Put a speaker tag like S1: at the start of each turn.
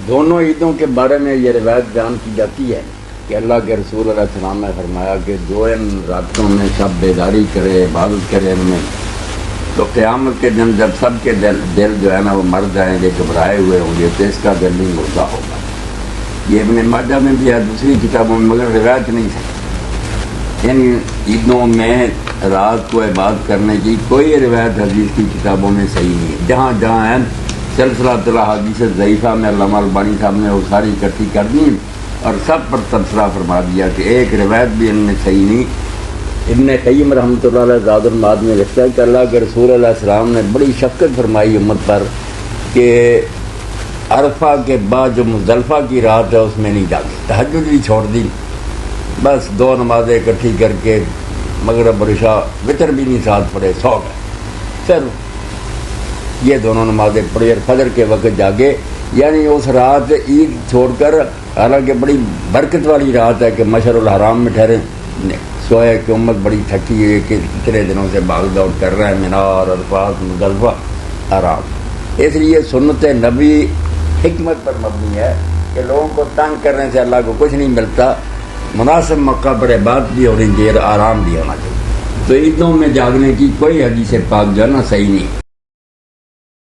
S1: دونوں عیدوں کے بارے میں یہ روایت بیان کی جاتی ہے کہ اللہ کے رسول علیہ السلام نے فرمایا کہ جو ان راتوں میں سب بیداری کرے، عبادت کرے ان میں، تو قیامت کے دن جب سب کے دل جو ہے نا وہ مر جائیں گے، گھبرائے ہوئے ہوں گے، تو اس کا دل نہیں مردہ ہوگا۔ یہ ابن ماجہ میں بھی ہے، دوسری کتابوں میں، مگر روایت نہیں ہے۔ ان عیدوں میں رات کو عبادت کرنے کی کوئی روایت حدیث کی کتابوں میں صحیح نہیں ہے۔ جہاں جہاں ہے سلسلہ الاحادیث ضعیفہ میں علامہ البانی صاحب نے وہ ساری اکٹھی کر دی اور سب پر تبصرہ فرما دیا کہ ایک روایت بھی ان میں صحیح نہیں۔ ابن قیم رحمۃ اللہ علیہ زاد المعاد میں لکھتا ہے کہ اللہ کے رسول علیہ السلام نے بڑی شفقت فرمائی امت پر کہ عرفہ کے بعد جو مزدلفہ کی رات ہے اس میں نہیں جاگے، تہجد بھی چھوڑ دی، بس 2 نمازیں اکٹھی کر کے مغرب اور عشاء وتر بھی نہیں ساتھ پڑھے، سو گئے، پھر یہ دونوں نمازیں پڑھی اور فجر کے وقت جاگے۔ یعنی اس رات عید چھوڑ کر، حالانکہ بڑی برکت والی رات ہے کہ مشعر الحرام میں ٹھہرے، سوئے کہ امت بڑی تھکی ہوئی کہ اتنے دنوں سے بھاگ دوڑ کر رہے ہیں، مینا اور عرفات مزدلفہ آرام۔ اس لیے سنت نبی حکمت پر مبنی ہے کہ لوگوں کو تنگ کرنے سے اللہ کو کچھ نہیں ملتا، مناسب موقع پر عبادت بھی ہونی چاہیے، آرام بھی ہونا چاہیے۔ تو عیدوں میں جاگنے کی کوئی حدیث پاک جو ہے نا صحیح نہیں۔